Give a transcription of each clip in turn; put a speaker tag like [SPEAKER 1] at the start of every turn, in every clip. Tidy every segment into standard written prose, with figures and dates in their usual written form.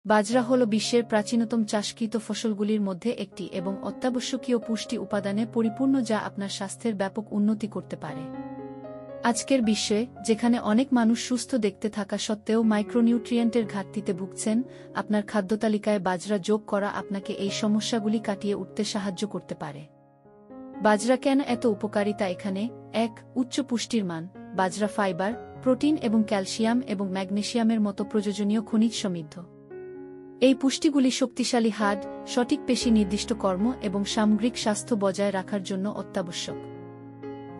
[SPEAKER 1] বাজরা হল বিশ্বের প্রাচীনতম চাষকৃত ফসলগুলির মধ্যে একটি এবং অত্যাবশ্যকীয় পুষ্টি উপাদানে পরিপূর্ণ যা আপনার স্বাস্থ্যের ব্যাপক উন্নতি করতে পারে। আজকের বিশ্বে, যেখানে অনেক মানুষ সুস্থ দেখতে থাকা সত্ত্বেও মাইক্রোনিউট্রিয়েন্টের ঘাটতিতে ভুগছেন, আপনার খাদ্যতালিকায় বাজরা যোগ করা আপনাকে এই সমস্যাগুলি কাটিয়ে উঠতে সাহায্য করতে পারে। বাজরা কেন এত উপকারিতা এখানে? ১. উচ্চ পুষ্টির মান। বাজরা ফাইবার, প্রোটিন এবং ক্যালসিয়াম এবং ম্যাগনেসিয়ামের মতো প্রয়োজনীয় খনিজ সমৃদ্ধ। এই পুষ্টিগুলি শক্তিশালী হাড়, সঠিক পেশি নির্দিষ্ট কর্ম এবং সামগ্রিক স্বাস্থ্য বজায় রাখার জন্য অত্যাবশ্যক।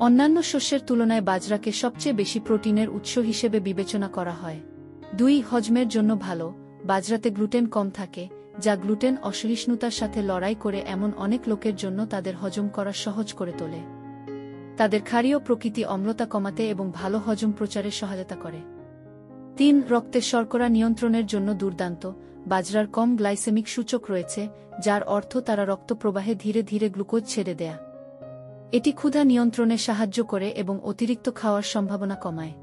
[SPEAKER 1] অন্যান্য শস্যের তুলনায় বাজরাকে সবচেয়ে বেশি প্রোটিনের উৎস হিসেবে বিবেচনা করা হয়। ২. হজমের জন্য ভালো। বাজরাতে গ্লুটেন কম থাকে, যা গ্লুটেন অসহিষ্ণুতার সাথে লড়াই করে এমন অনেক লোকের জন্য তাদের হজম করা সহজ করে তোলে। তাদের ক্ষারীয় প্রকৃতি অম্লতা কমাতে এবং ভালো হজম প্রচারে সহায়তা করে। ৩. রক্তের শর্করা নিয়ন্ত্রণের জন্য দুর্দান্ত। বাজরার কম গ্লাইসেমিক সূচক রয়েছে, যার অর্থ তারা রক্ত প্রবাহে ধীরে ধীরে গ্লুকোজ ছেড়ে দেয়া। এটি ক্ষুধা নিয়ন্ত্রণে সাহায্য করে এবং অতিরিক্ত খাওয়ার সম্ভাবনা কমায়।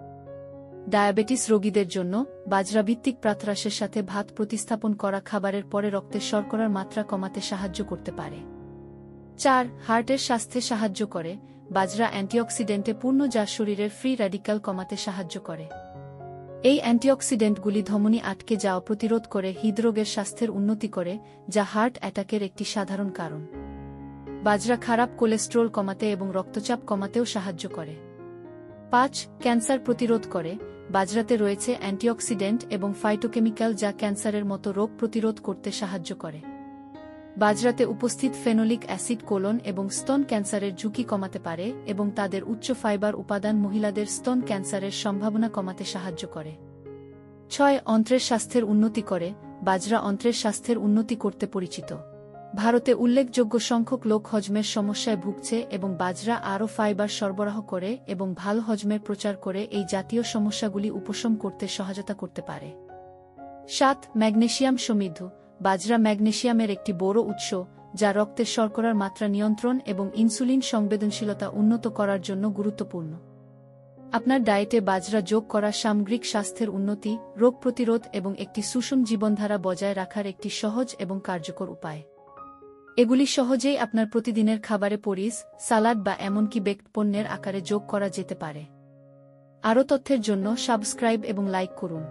[SPEAKER 1] ডায়াবেটিস রোগীদের জন্য বাজরাভিত্তিক প্রাতরাশের সাথে ভাত প্রতিস্থাপন করা খাবারের পরে রক্তের শর্করার মাত্রা কমাতে সাহায্য করতে পারে। ৪. হার্টের স্বাস্থ্যে সাহায্য করে। বাজরা অ্যান্টিঅক্সিডেন্টে পূর্ণ যা শরীরের ফ্রি র্যাডিক্যাল কমাতে সাহায্য করে। এই অ্যান্টিঅক্সিডেন্টগুলি ধমনী আটকে যাওয়া প্রতিরোধ করে হৃদরোগের স্বাস্থ্যের উন্নতি করে, যা হার্ট অ্যাটাকের একটি সাধারণ কারণ। বাজরা খারাপ কোলেস্টেরল কমাতে এবং রক্তচাপ কমাতেও সাহায্য করে। ৫. ক্যান্সার প্রতিরোধ করে। বাজরাতে রয়েছে অ্যান্টিঅক্সিডেন্ট এবং ফাইটোকেমিক্যাল যা ক্যান্সারের মতো রোগ প্রতিরোধ করতে সাহায্য করে। বাজরাতে উপস্থিত ফেনোলিক অ্যাসিড কোলন এবং স্তন ক্যান্সারের ঝুঁকি কমাতে পারে এবং তাদের উচ্চ ফাইবার উপাদান মহিলাদের স্তন ক্যান্সারের সম্ভাবনা কমাতে সাহায্য করে। ৬. অন্ত্রের স্বাস্থ্যের উন্নতি করে। বাজরা অন্ত্রের স্বাস্থ্যের উন্নতি করতে পরিচিত। ভারতে উল্লেখযোগ্য সংখ্যক লোক হজমের সমস্যায় ভুগছে এবং বাজরা আরও ফাইবার সরবরাহ করে এবং ভালো হজমের প্রচার করে এই জাতীয় সমস্যাগুলি উপশম করতে সহায়তা করতে পারে। ৭. ম্যাগনেসিয়াম সমৃদ্ধ। বাজরা ম্যাগনেসিয়ামের একটি বড় উৎস, যা রক্তের শর্করার মাত্রা নিয়ন্ত্রণ এবং ইনসুলিন সংবেদনশীলতা উন্নত করার জন্য গুরুত্বপূর্ণ। আপনার ডায়েটে বাজরা যোগ করা সামগ্রিক স্বাস্থ্যের উন্নতি, রোগ প্রতিরোধ এবং একটি সুষম জীবনধারা বজায় রাখার একটি সহজ এবং কার্যকর উপায়। এগুলি সহজেই আপনার প্রতিদিনের খাবারে পরিস, সালাদ বা এমনকি বেকড পণ্যের আকারে যোগ করা যেতে পারে। আরও তথ্যের জন্য সাবস্ক্রাইব এবং লাইক করুন।